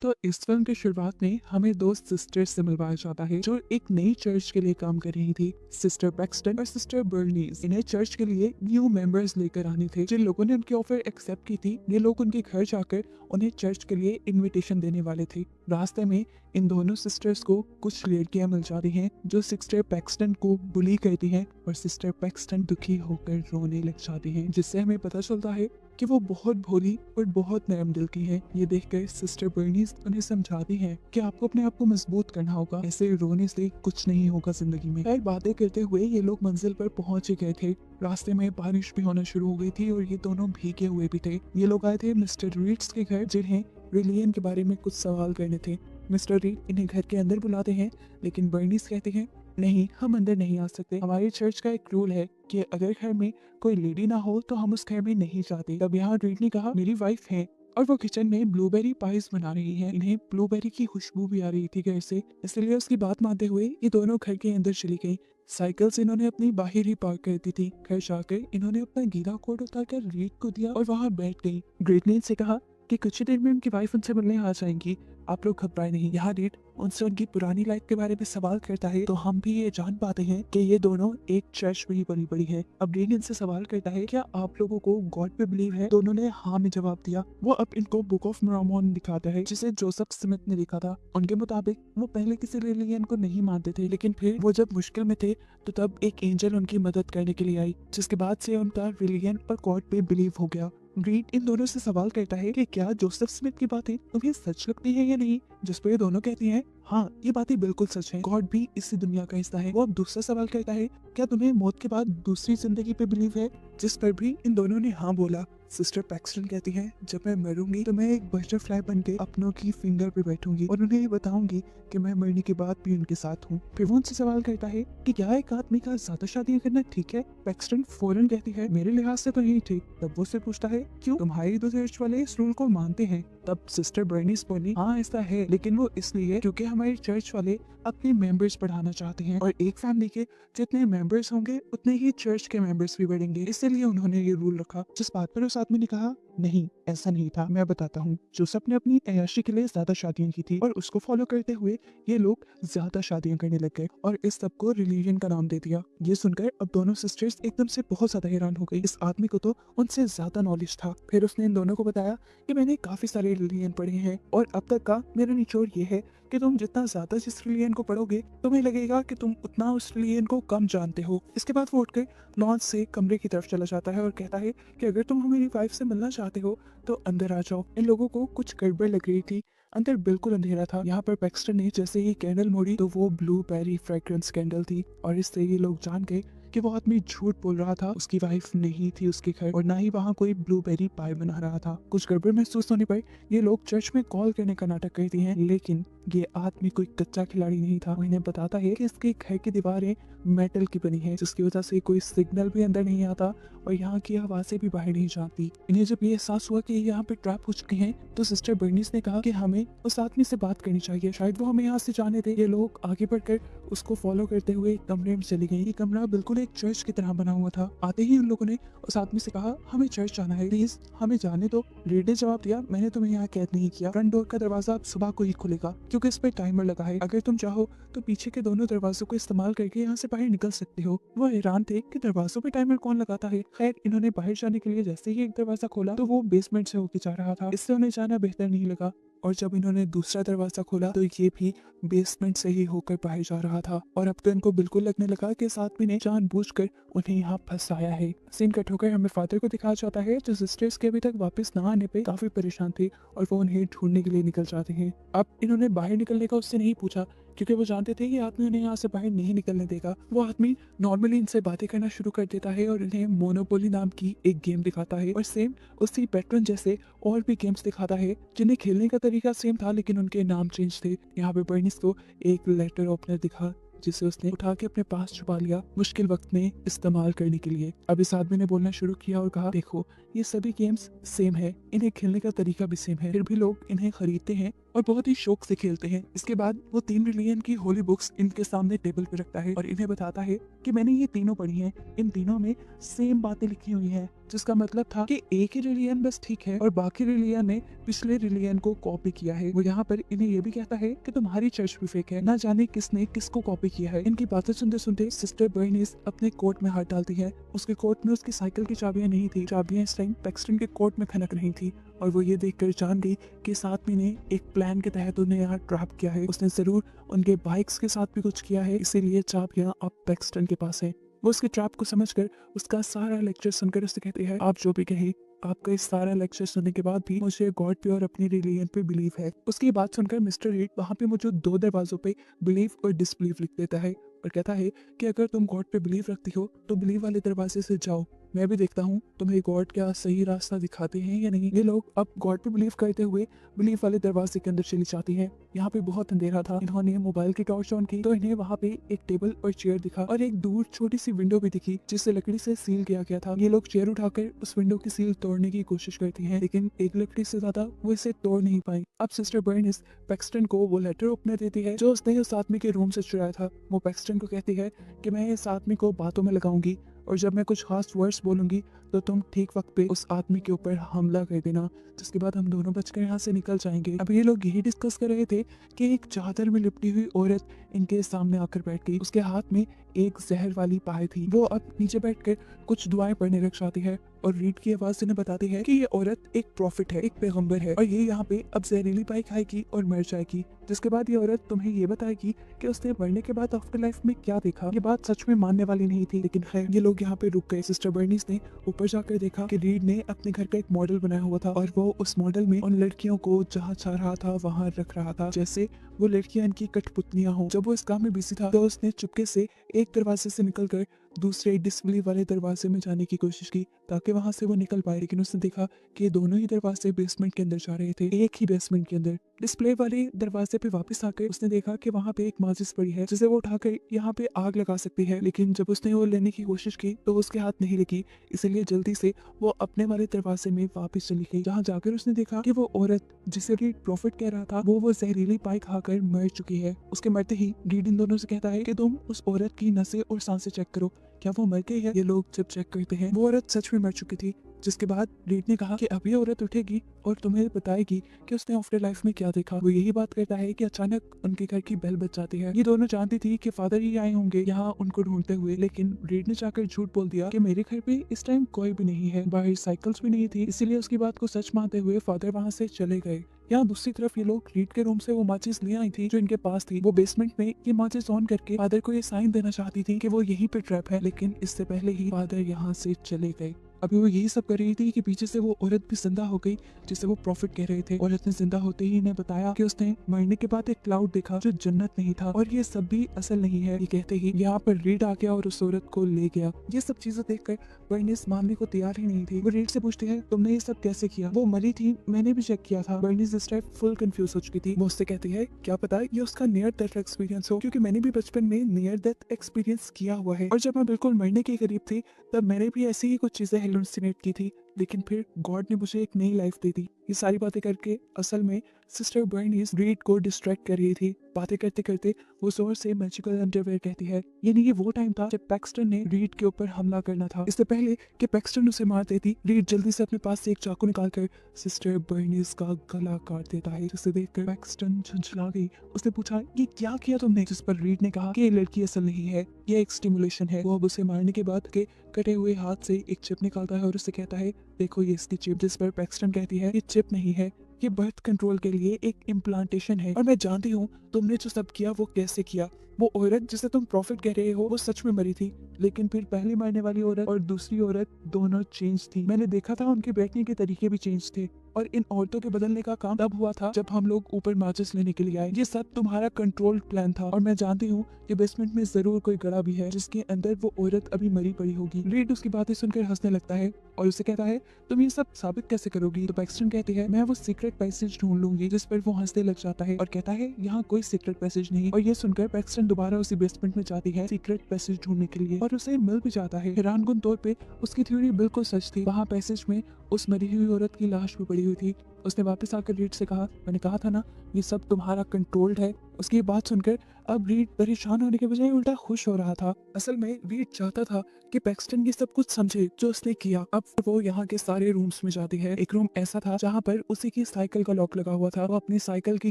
तो इस फिल्म की शुरुआत में हमें दो सिस्टर्स से मिलवाया जाता है जो एक नई चर्च के लिए काम कर रही थी। सिस्टर पैक्सटन और सिस्टर बर्नीज इन्हें चर्च के लिए न्यू मेंबर्स लेकर आने थे। जिन लोगों ने उनकी ऑफर एक्सेप्ट की थी, ये लोग उनके घर जाकर उन्हें चर्च के लिए इनविटेशन देने वाले थे। रास्ते में इन दोनों सिस्टर्स को कुछ लड़कियां मिल जाती हैं जो सिस्टर पैक्सटन को बुली करती हैं और सिस्टर पैक्सटन दुखी होकर रोने लग जाती हैं, जिससे हमें पता चलता है कि वो बहुत भोली और बहुत नरम दिल की है। ये देखकर सिस्टर बर्नीज उन्हें समझाती है कि आपको अपने आप को मजबूत करना होगा, ऐसे रोने से कुछ नहीं होगा जिंदगी में। खैर, बातें करते हुए ये लोग मंजिल पर पहुंच ही गए थे। रास्ते में बारिश भी होना शुरू हो गई थी और ये दोनों भीगे हुए भी थे। ये लोग आए थे मिस्टर रीड्स के घर, जिन्हें रिलियन के बारे में कुछ सवाल करने थे। मिस्टर रीड इन्हें घर के अंदर बुलाते हैं, लेकिन बर्नीज कहते हैं नहीं, हम अंदर नहीं आ सकते। हमारे चर्च का एक रूल है कि अगर घर में कोई लेडी ना हो तो हम उस घर में नहीं जाते। तब यहाँ रीड ने कहा मेरी वाइफ है और वो किचन में ब्लूबेरी पाइस बना रही है। इन्हें ब्लूबेरी की खुशबू भी आ रही थी घर से, इसलिए उसकी बात मानते हुए ये दोनों घर के अंदर चली गई। साइकिल से इन्होंने अपनी बाहर ही पार्क कर दी थी। घर जाकर इन्होंने अपना गीला कोट उतारकर रीड को दिया और वहाँ बैठ गई। रीड ने इनसे कहा कि कुछ ही देर में उनकी वाइफ उनसे मिलने आ जाएंगी, आप लोग घबराए नहीं। यहाँ रीड उनसे उनकी पुरानी लाइफ के बारे में सवाल करता है, तो हम भी ये जान पाते हैं कि ये दोनों एक चर्च में ही बनी पड़ी है। अब रीड इनसे सवाल करता है क्या आप लोगों को गॉड पे बिलीव है? दोनों ने हाँ में जवाब दिया। वो अब इनको बुक ऑफ मोर्मन दिखाता है, जिसे जोसेफ स्मिथ ने लिखा था। उनके मुताबिक वो पहले किसी रिलीजन को नहीं मानते थे, लेकिन फिर वो जब मुश्किल में थे तो तब एक एंजल उनकी मदद करने के लिए आई, जिसके बाद से उनका रिलीजन और गॉड पे बिलीव हो गया। रीड इन दोनों से सवाल करता है कि क्या जोसेफ स्मिथ की बातें तुम्हें सच लगती है या नहीं, जिस पर ये दोनों कहती हैं हाँ, ये बातें बिल्कुल सच है, गॉड भी इसी दुनिया का हिस्सा है। वो अब दूसरा सवाल करता है क्या तुम्हें मौत के बाद दूसरी जिंदगी पे बिलीव है, जिस पर भी इन दोनों ने हाँ बोला। सिस्टर पैक्सटन कहती है जब मैं मरूंगी तो मैं एक बटरफ्लाई बन के अपनों की फिंगर पे बैठूंगी और उन्हें बताऊंगी कि मैं मरने के बाद भी उनके साथ हूँ। फिर वो उनसे सवाल करता है कि क्या एक आदमी का ज्यादा शादियां करना ठीक है? पैक्सटन फौरन कहती है मेरे लिहाज से तो नहीं ठीक। तब वो से पूछता है क्यों, तुम्हारी दो चर्च वाले इस रूल को मानते हैं? तब सिस्टर बर्नीस बोली हाँ ऐसा है, लेकिन वो इसलिए क्योंकि हमारे चर्च वाले अपने मेंबर्स बढ़ाना चाहते हैं और एक फैमिली के जितने मेंबर्स होंगे उतने ही चर्च के मेंबर्स भी बढ़ेंगे, इसलिए उन्होंने ये रूल रखा। जिस बात पर उस आदमी ने कहा नहीं ऐसा नहीं था, मैं बताता हूँ। जोसेफ ने अपनी अय्याशी के लिए ज्यादा शादियां की थी और उसको फॉलो करते हुए ये लोग ज्यादा शादियां करने लग गए और इस सब को रिलीजन का नाम दे दिया। ये सुनकर अब दोनों सिस्टर्स एकदम से बहुत ज्यादा हैरान हो गई। इस आदमी को तो उनसे ज्यादा नॉलेज था। फिर उसने इन दोनों को बताया कि मैंने काफी सारे रिलीजन पढ़े हैं और अब तक का मेरा निचोड़ ये है कि तुम जितना ज्यादा जिस रिलीजन को पढ़ोगे तुम्हें लगेगा कि तुम उतना उस रिलीजन को कम जानते हो। इसके बाद वो उठकर लॉन्च से कमरे की तरफ चला जाता है और कहता है कि अगर तुम मेरी वाइफ से मिलना चाहते हो तो अंदर आ जाओ। इन लोगों को कुछ गड़बड़ लग रही थी, अंदर बिल्कुल अंधेरा था। यहाँ पर पैक्सटन ने जैसे ही कैंडल मोड़ी तो वो ब्लूबेरी फ्रेग्रेंस कैंडल थी और इससे ये लोग जान गए कि वो आदमी झूठ बोल रहा था। उसकी वाइफ नहीं थी उसके घर और ना ही वहाँ कोई ब्लूबेरी पाई बना रहा था। कुछ गड़बड़ महसूस होने पर ये लोग चर्च में कॉल करने का नाटक करती हैं, लेकिन ये आदमी कोई कच्चा खिलाड़ी नहीं था। वो इन्हें बताता है कि इसके घर की दीवारें मेटल की बनी है, जिसकी वजह से कोई सिग्नल भी अंदर नहीं आता और यहाँ की आवाजें भी बाहर नहीं जाती। इन्हें जब ये एहसास हुआ कि ये यहाँ पे ट्रैप हो चुके हैं तो सिस्टर बर्नीस ने कहा कि हमें उस आदमी से बात करनी चाहिए, शायद वो हमें यहाँ से जाने दे। ये लोग आगे बढ़कर उसको फॉलो करते हुए कमरे में चली गई। ये कमरा बिल्कुल एक चर्च की तरह बना हुआ था। आते ही उन लोगों ने उस आदमी से कहा हमें चर्च जाना है, प्लीज हमें जाने दो। रीड ने जवाब दिया मैंने तुम्हें यहाँ कैद नहीं किया, फ्रंट डोर का दरवाजा अब सुबह को ही खुलेगा क्योंकि इस पर टाइमर लगा है। अगर तुम चाहो तो पीछे के दोनों दरवाजों को इस्तेमाल करके यहाँ से बाहर निकल सकते हो। वो हैरान थे कि दरवाजों पे टाइमर कौन लगाता है। खैर, इन्होंने बाहर जाने के लिए जैसे ही एक दरवाजा खोला तो वो बेसमेंट से होके जा रहा था। इससे उन्हें जाना बेहतर नहीं लगा और जब इन्होंने दूसरा दरवाजा खोला तो ये भी बेसमेंट से ही होकर बाहर जा रहा था और अब तो इनको बिल्कुल लगने लगा कि इस आदमी ने जानबूझकर उन्हें यहाँ फंसाया है। सीन कट होकर हमें फादर को दिखाया जाता है जो सिस्टर्स के अभी तक वापस ना आने पे काफी परेशान थे और वो उन्हें ढूंढने के लिए निकल जाते हैं। अब इन्होंने बाहर निकलने का उससे नहीं पूछा क्योंकि वो जानते थे कि आदमी उन्हें यहाँ से बाहर नहीं निकलने देगा। वो आदमी नॉर्मली इनसे बातें करना शुरू कर देता है और इन्हें मोनोपोली नाम की एक गेम दिखाता है और सेम उसी पैटर्न जैसे और भी गेम्स दिखाता है जिन्हें खेलने का तरीका सेम था लेकिन उनके नाम चेंज थे। यहाँ पे बर्निस को एक लेटर ओपनर दिखा जिसे उसने उठा के अपने पास छुपा लिया मुश्किल वक्त में इस्तेमाल करने के लिए। अब इस आदमी ने बोलना शुरू किया और कहा देखो ये सभी गेम्स सेम है, इन्हें खेलने का तरीका भी सेम है, फिर भी लोग इन्हें खरीदते हैं और बहुत ही शौक से खेलते हैं। इसके बाद वो 3 रिलीजन की होली बुक्स इनके सामने टेबल पे रखता है और इन्हें बताता है कि मैंने ये तीनों पढ़ी हैं, इन तीनों में सेम बातें लिखी हुई हैं, जिसका मतलब था कि एक ही रिलीजन बस ठीक है और बाकी रिलीजन ने पिछले रिलीजन को कॉपी किया है। वो यहाँ पर इन्हें ये भी कहता है कि तुम्हारी चर्च भी फेक है, ना जाने किसने किसको कॉपी किया है। इनकी बातें सुनते सुनते सिस्टर बर्नीस अपने कोट में हाथ डालती है। उसके कोट में उसकी साइकिल की चाबियां नहीं थी, चाबियां इस टाइम पैक्सटन के कोट में खनक रही थी और वो ये देखकर जान गई कि इस आदमी ने एक प्लान के तहत उन्हें यहाँ ट्रैप किया है। उसने जरूर उनके बाइक्स के साथ भी कुछ किया है, इसीलिए चाबियां अब पैक्सटन के पास है। वो उसके ट्रैप को समझकर उसका सारा लेक्चर सुनकर उससे कहती है, आप जो भी कहे, आपका इस सारा लेक्चर सुनने के बाद भी मुझे गॉड पे और अपनी रिलीजन पे बिलीव है। उसकी बात सुनकर मिस्टर रीड वहाँ पे मौजूद 2 दरवाजों पे बिलीव और डिसबिलीव लिख देता है और कहता है कि अगर तुम गॉड पे बिलीव रखती हो तो बिलीव वाले दरवाजे से जाओ, मैं भी देखता हूँ तुम्हें गॉड क्या सही रास्ता दिखाते हैं या नहीं। ये लोग अब गॉड पे बिलीव करते हुए बिलीव वाले दरवाजे के अंदर चली जाती हैं। यहाँ पे बहुत अंधेरा था, इन्होंने मोबाइल की टॉर्च ऑन की तो इन्हें वहाँ पे एक टेबल और चेयर दिखा और एक दूर छोटी सी विंडो भी दिखी जिसे लकड़ी से सील किया गया था। ये लोग चेयर उठाकर उस विंडो की सील तोड़ने की कोशिश करती हैं, लेकिन एक लकड़ी से ज्यादा वो इसे तोड़ नहीं पाई। अब सिस्टर बर्निस पैक्सटन को वो लेटर ओपनर देती है जो उसने उस आदमी के रूम से चुराया था। वो पैक्सटन को कहती है कि मैं इस आदमी को बातों में लगाऊंगी और जब मैं कुछ खास वर्ड्स बोलूंगी तो तुम ठीक वक्त पे उस आदमी के ऊपर हमला कर देना, जिसके बाद हम दोनों बचकर यहाँ से निकल जाएंगे। अब ये लोग यही डिस्कस कर रहे थे कि एक चादर में लिपटी हुई औरत इनके सामने आकर बैठ गई। उसके हाथ में एक जहर वाली पाए थी। वो अब नीचे बैठकर कुछ दुआएं पढ़ने लग जाती है और रीड की आवाज इन्हें बताती है कि ये औरत एक प्रॉफिट है, एक पैगंबर है और ये यहाँ पे अब जहरीली पाई खाएगी और मर जाएगी। जिसके बाद ये औरत तुम्हें ये बताएगी कि उसने मरने के बाद आफ्टर लाइफ में क्या देखा। ये बात सच में मानने वाली नहीं थी, लेकिन खैर ये लोग यहाँ पे रुक गए। सिस्टर बर्नीस ने ऊपर जाकर देखा कि रीड ने अपने घर का एक मॉडल बनाया हुआ था और वो उस मॉडल में उन लड़कियों को जहाँ चाह रहा था वहाँ रख रहा था, जैसे वो लड़कियां इनकी कठपुतलियां हो। जब वो इस काम में बिजी था तो उसने चुपके से एक दरवाजे से निकलकर दूसरे डिस्प्ले वाले दरवाजे में जाने की कोशिश की ताकि वहां से वो निकल पाए, लेकिन उसने देखा कि दोनों ही दरवाजे बेसमेंट के अंदर जा रहे थे, एक ही बेसमेंट के अंदर। डिस्प्ले वाले दरवाजे पे वापस आकर उसने देखा कि वहाँ पे एक माचिस पड़ी है जिसे वो उठाकर यहाँ पे आग लगा सकती है, लेकिन जब उसने वो लेने की कोशिश की तो उसके हाथ नहीं लगी, इसलिए जल्दी से वो अपने वाले दरवाजे में वापस चली गई, जहाँ जाकर उसने देखा कि वो औरत जिसे रीड प्रॉफिट कह रहा था वो जहरीली पाई खाकर मर चुकी है। उसके मरते ही रीड इन दोनों से कहता है कि तुम उस औरत की नसें और सांसें चेक करो, क्या वो मर गई है। ये लोग जब चेक करते हैं वो औरत सच में मर चुकी थी। जिसके बाद रीड ने कहा कि अब ये औरत उठेगी और तुम्हें बताएगी कि उसने आफ्टर लाइफ में क्या देखा। वो यही बात करता है कि अचानक उनके घर की बेल बज जाती है। ये दोनों जानती थी कि फादर ही आए होंगे यहाँ उनको ढूंढते हुए, लेकिन रीड ने जाकर झूठ बोल दिया कि मेरे घर पे इस टाइम कोई भी नहीं है, बाहर साइकिल्स भी नहीं थी, इसीलिए उसकी बात को सच मानते हुए फादर वहाँ से चले गए। यहाँ दूसरी तरफ ये लोग रीड के रूम से वो माचिस ले आई थी जो इनके पास थी। वो बेसमेंट में ये माचिस ऑन करके फादर को ये साइन देना चाहती थी कि वो यहीं पे ट्रैप है, लेकिन इससे पहले ही फादर यहाँ से चले गए। अभी वो यही सब कर रही थी कि पीछे से वो औरत भी जिंदा हो गई जिसे वो प्रॉफिट कह रहे थे। औरत ने जिंदा होते ही इन्हें बताया कि उसने मरने के बाद एक क्लाउड देखा जो जन्नत नहीं था और ये सब भी असल नहीं है। ये कहते ही यहाँ पर रीड आ गया और उस औरत को ले गया। ये सब चीजें देखकर बर्नीस मानने को तैयार ही नहीं थी। वो रीड से पूछती है तुमने ये सब कैसे किया? वो मरी थी, मैंने भी चेक किया था। बर्नीस इस टाइम फुल कंफ्यूज हो चुकी थी। वो उससे कहती है क्या पता ये उसका नियर डेथ एक्सपीरियंस हो, क्योंकि मैंने भी बचपन में नियर डेथ एक्सपीरियंस किया हुआ है और जब मैं बिल्कुल मरने के करीब थी तब मैंने भी ऐसी ही कुछ चीजें हेलुसिनेट की थी, लेकिन फिर गॉड ने मुझे एक नई लाइफ दे दी। ये सारी बातें करके असल में सिस्टर बर्नीस रीड को डिस्ट्रैक्ट कर रही थी। बातें करते करते वो जोर से मैजिकल अंडरवेयर कहती है, यानी ये वो टाइम था जब पैक्सटन ने रीड के ऊपर हमला करना था। इससे पहले कि पैक्सटन उसे मार देती, रीड जल्दी से अपने पास से एक चाकू निकालकर सिस्टर बर्नीस का गला काट देता है, जिसे देखकर पैक्सटन झंझला गई। उसने पूछा ये क्या किया तुमने? जिस पर रीड ने कहा कि ये लड़की असल नहीं है, ये एक स्टिमुलेशन है। वो अब उसे मारने के बाद के कटे हुए हाथ से एक चिप निकालता है और उससे कहता है देखो ये इसकी चिप। जिस पर पैक्सटन कहती है ये चिप नहीं है, ये बर्थ कंट्रोल के लिए एक इम्प्लांटेशन है और मैं जानती हूँ तुमने जो सब किया वो कैसे किया। वो औरत जिसे तुम प्रॉफिट कह रहे हो वो सच में मरी थी, लेकिन फिर पहले मरने वाली औरत और दूसरी औरत दोनों चेंज थी। मैंने देखा था उनके बैठने के तरीके भी चेंज थे और इन औरतों के बदलने का काम तब हुआ था जब हम लोग ऊपर माचिस लेने के लिए आए। ये सब तुम्हारा कंट्रोल प्लान था और मैं जानती हूँ कि बेसमेंट में जरूर कोई गड़ा भी है जिसके अंदर वो औरत अभी मरी पड़ी होगी। रीड उसकी बातें सुनकर हंसने लगता है और उसे कहता है तुम ये सब साबित कैसे करोगी? तो पैक्सटन कहती है मैं वो सीक्रेट पैसेज ढूंढ लूंगी। जिस पर वो हंसने लग जाता है और कहता है यहाँ कोई सीक्रेट पैसेज नहीं। और ये सुनकर पैक्सटन दोबारा उसी बेसमेंट में जाती है सीक्रेट पैसेज ढूंढने के लिए और उसे मिल भी जाता है। हैरानकुन तौर पे उसकी थ्योरी बिल्कुल सच थी। वहाँ पैसेज में उस मरी हुई औरत की लाश भी पड़ी हुई थी उसने वापस आकर रीड से कहा, मैंने कहा था ना ये सब तुम्हारा कंट्रोल्ड है। उसकी ये बात सुनकर अब रीड परेशान होने के बजाय उल्टा खुश हो रहा था। असल में रीड चाहता था कि पैक्सटन ये सब कुछ समझे जो उसने किया। अब वो यहाँ के सारे रूम्स में जाती है। एक रूम ऐसा था जहाँ पर उसी की साइकिल का लॉक लगा हुआ था। वो अपनी साइकिल की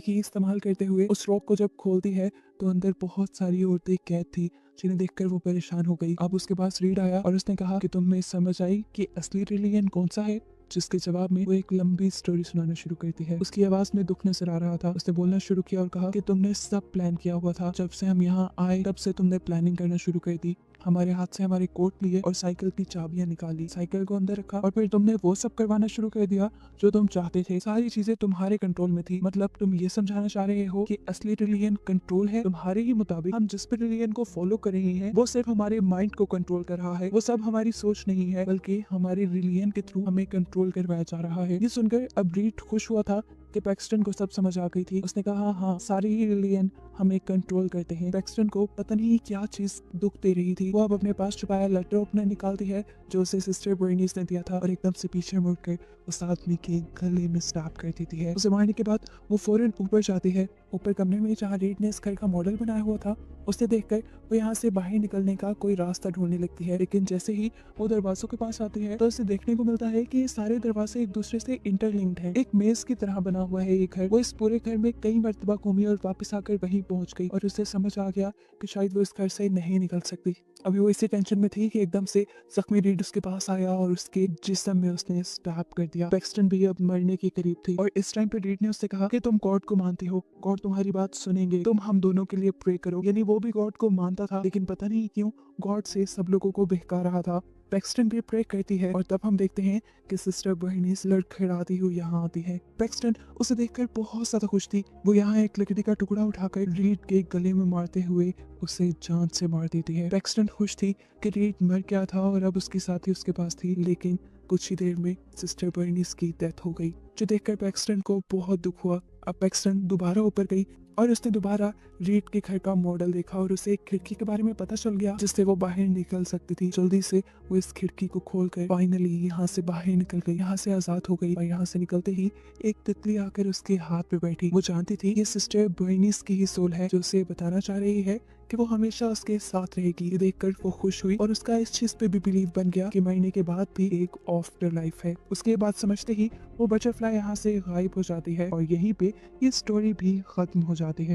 इस्तेमाल करते हुए उस लॉक को जब खोलती है तो अंदर बहुत सारी औरतें कैद थी, जिन्हें देखकर वो परेशान हो गई। अब उसके पास रीड आया और उसने कहा कि तुम्हें समझ आई कि असली रिलीजन कौन सा है। जिसके जवाब में वो एक लंबी स्टोरी सुनाना शुरू करती है। उसकी आवाज में दुख नजर आ रहा था। उसने बोलना शुरू किया और कहा कि तुमने सब प्लान किया हुआ था। जब से हम यहाँ आए तब से तुमने प्लानिंग करना शुरू कर दी। हमारे हाथ से हमारे कोट लिए और साइकिल की चाबियां निकाली, साइकिल को अंदर रखा और फिर तुमने वो सब करवाना शुरू कर दिया जो तुम चाहते थे। सारी चीजें तुम्हारे कंट्रोल में थी। मतलब तुम ये समझाना चाह रहे हो कि असली रिलीजन कंट्रोल है। तुम्हारे ही मुताबिक हम जिस भी रिलीजन को फॉलो कर रहे हैं वो सिर्फ हमारे माइंड को कंट्रोल कर रहा है। वो सब हमारी सोच नहीं है बल्कि हमारे रिलीजन के थ्रू हमें कंट्रोल करवाया जा रहा है। ये सुनकर अब रीड खुश हुआ था कि पैक्सटन को सब समझ आ गई थी। उसने कहा हाँ, सारे ही रिलीजन हमें कंट्रोल करते हैं। पैक्सटन को पता नहीं क्या चीज दुख दे रही थी। वो अब अपने पास छुपाया लेटर अपना निकालती है जो उसे सिस्टर बर्नीस ने दिया था और एकदम से पीछे मुड़कर उस आदमी के गले में स्टैप कर देती है। उसे मारने के बाद वो फौरन ऊपर जाती है, ऊपर कमरे में जहाँ रीड ने इस घर का मॉडल बनाया हुआ था। उसे देखकर वो यहाँ से बाहर निकलने का कोई रास्ता ढूंढने लगती है, लेकिन जैसे ही वो दरवाजों के पास आती है तो उसे देखने को मिलता है कि ये सारे दरवाजे एक दूसरे से इंटरलिंक्ड हैं। एक मेज की तरह बना हुआ है ये घर। वो इस पूरे घर में कई मर्तबा घूमी और वापस आकर वहीं पहुंच गई और उसे समझ आ गया कि शायद वो इस घर से नहीं निकल सकती। अभी वो इसी टेंशन में थी कि एकदम से जख्मी रीड उसके पास आया और उसके जिस्म में उसने स्टैप कर दिया। पैक्सटन भी अब मरने के करीब थी और इस टाइम पे रीड ने उससे कहा कि तुम गॉड को मानती हो, गॉड तुम्हारी बात सुनेंगे, तुम हम दोनों के लिए प्रे करो। यानी वो भी गॉड को मानता था, लेकिन पता नहीं क्यों गॉड से सब लोगों को बहका रहा था। पैक्सटन भी प्रे करती है और तब हम देखते हैं कि सिस्टर बर्नीस लड़खड़ाती हुई यहाँ आती है। पैक्सटन उसे देखकर बहुत ज्यादा खुश थी। वो यहाँ एक लकड़ी का टुकड़ा उठाकर रीड के गले में मारते हुए उसे जान से मार देती है। पैक्सटन खुश थी कि रीड मर गया था और अब उसकी साथी उसके पास थी, लेकिन कुछ ही देर में सिस्टर बर्नीस की डेथ हो गई, जो देखकर पैक्सटन को बहुत दुख हुआ। अब पैक्सटन दोबारा ऊपर गई और उसने दोबारा रीड के घर का मॉडल देखा और उसे एक खिड़की के बारे में पता चल गया जिससे वो बाहर निकल सकती थी। जल्दी से वो इस खिड़की को खोलकर फाइनली यहाँ से बाहर निकल गई, यहाँ से आजाद हो गई। और यहाँ से निकलते ही एक तितली आकर उसके हाथ पे बैठी। वो जानती थी ये सिस्टर बर्नीस की ही सोल है जो उसे बताना चाह रही है कि वो हमेशा उसके साथ रहेगी। ये देखकर वो खुश हुई और उसका इस चीज पे भी बिलीव बन गया कि मरने के बाद भी एक आफ्टर लाइफ है। उसके बाद समझते ही वो बटरफ्लाई यहाँ से गायब हो जाती है और यहीं पे ये स्टोरी भी खत्म हो जाती है।